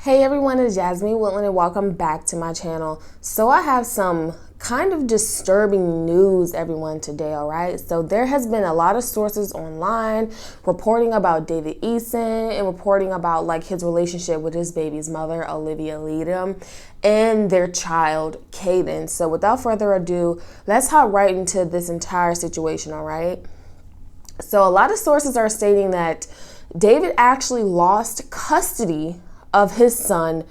Hey everyone, it's Jasmine Woodland and welcome back to my channel. So I have some kind of disturbing news everyone today, alright? So there has been a lot of sources online reporting about David Eason and reporting about like his relationship with his baby's mother, Olivia Leadham, and their child, Kaden. So without further ado, let's hop right into this entire situation, alright? So a lot of sources are stating that David actually lost custody of his son,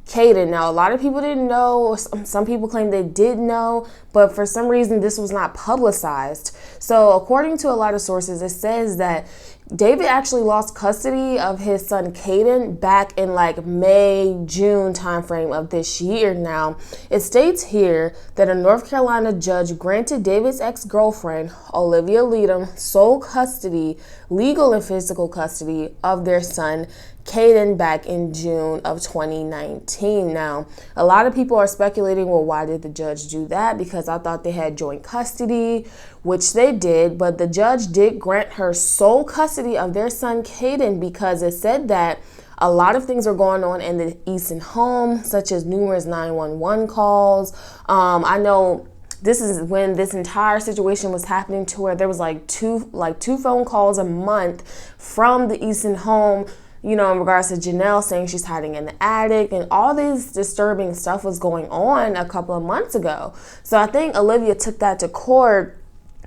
Kaden. Now, a lot of people didn't know. Some people claim they did know, but for some reason, this was not publicized. So according to a lot of sources, it says that David actually lost custody of his son Kaden back in like May, June timeframe of this year. Now, it states here that a North Carolina judge granted David's ex-girlfriend, Olivia Leadham, sole custody, legal and physical custody of their son, Kaden, back in June of 2019. Now, a lot of people are speculating, well, why did the judge do that? Because I thought they had joint custody, which they did, but the judge did grant her sole custody of their son, Kaden, because it said that a lot of things are going on in the Eason home, such as numerous 911 calls. I know this is when this entire situation was happening, to where there was like two phone calls a month from the Eason home, you know, in regards to Janelle saying she's hiding in the attic, and all this disturbing stuff was going on a couple of months ago. So I think Olivia took that to court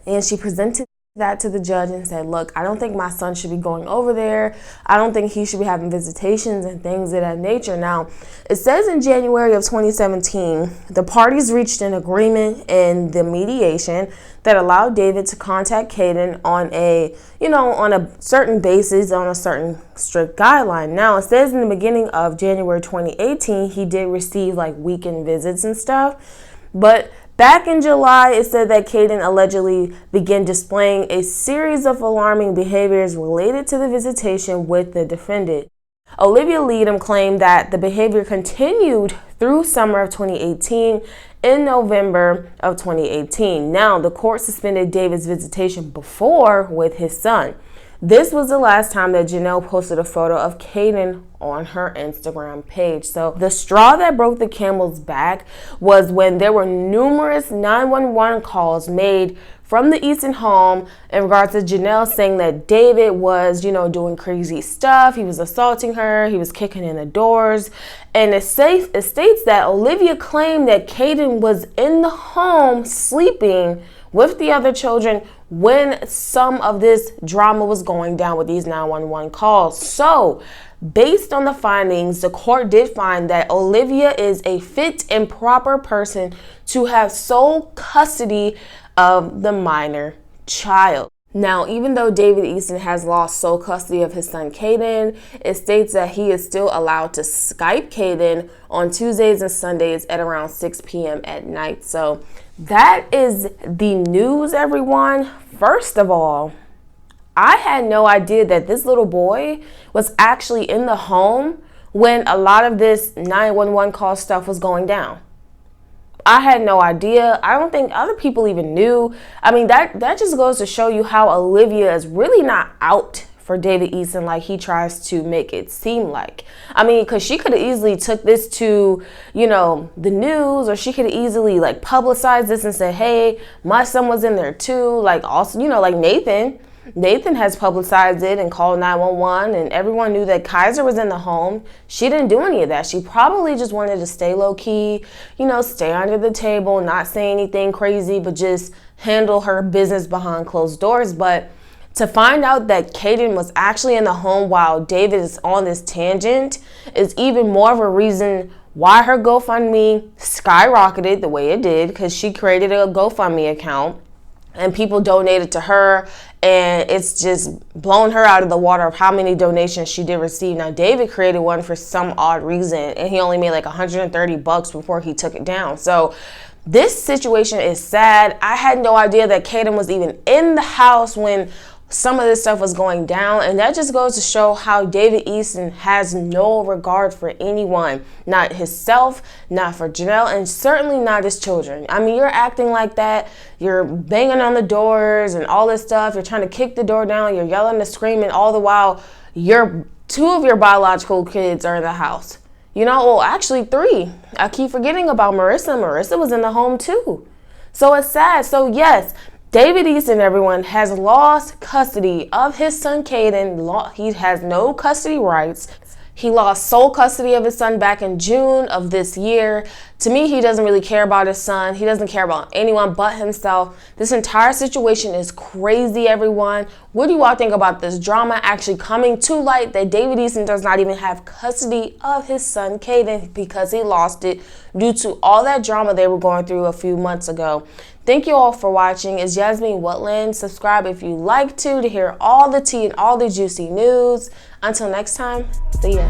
and she presented that to the judge and said, look, I don't think my son should be going over there. I don't think he should be having visitations and things of that nature. Now, it says in January of 2017, the parties reached an agreement in the mediation that allowed David to contact Kaden on a certain basis, on a certain strict guideline. Now, it says in the beginning of January 2018, he did receive like weekend visits and stuff, but back in July, it said that Kaden allegedly began displaying a series of alarming behaviors related to the visitation with the defendant. Olivia Leadham claimed that the behavior continued through summer of 2018. In November of 2018, now the court suspended David's visitation before with his son. This was the last time that Janelle posted a photo of Kaden on her Instagram page. So the straw that broke the camel's back was when there were numerous 911 calls made from the Eason home in regards to Janelle saying that David was, doing crazy stuff. He was assaulting her. He was kicking in the doors. And it states that Olivia claimed that Kaden was in the home sleeping with the other children when some of this drama was going down with these 911 calls. So, based on the findings, the court did find that Olivia is a fit and proper person to have sole custody of the minor child. Now, even though David Eason has lost sole custody of his son Kaden, it states that he is still allowed to Skype Kaden on Tuesdays and Sundays at around 6 p.m. at night. So that is the news, everyone. First of all, I had no idea that this little boy was actually in the home when a lot of this 911 call stuff was going down. I had no idea. I don't think other people even knew. I mean, that just goes to show you how Olivia is really not out for David Eason like he tries to make it seem like. I mean, because she could have easily took this to, the news, or she could have easily like publicized this and said, hey, my son was in there too. Like also, like Nathan. Nathan has publicized it and called 911, and everyone knew that Kaiser was in the home. She didn't do any of that. She probably just wanted to stay low key, stay under the table, not say anything crazy, but just handle her business behind closed doors. But to find out that Kaden was actually in the home while David is on this tangent is even more of a reason why her GoFundMe skyrocketed the way it did, because she created a GoFundMe account and people donated to her, and it's just blown her out of the water of how many donations she did receive. Now, David created one for some odd reason, and he only made like $130 before he took it down. So this situation is sad. I had no idea that Kaden was even in the house when some of this stuff was going down, and that just goes to show how David Eason has no regard for anyone, not himself, not for Janelle, and certainly not his children. I mean, you're acting like that, you're banging on the doors and all this stuff, you're trying to kick the door down, you're yelling and screaming, all the while two of your biological kids are in the house. You know, well, actually 3. I keep forgetting about Marissa. Marissa was in the home too. So it's sad. So yes, David Eason, everyone, has lost custody of his son Kaden. He has no custody rights. He lost sole custody of his son back in June of this year. To me, he doesn't really care about his son. He doesn't care about anyone but himself. This entire situation is crazy, everyone. What do you all think about this drama actually coming to light that David Eason does not even have custody of his son, Kaden, because he lost it due to all that drama they were going through a few months ago? Thank you all for watching. It's Jasmine Woodland. Subscribe if you like to hear all the tea and all the juicy news. Until next time, see ya.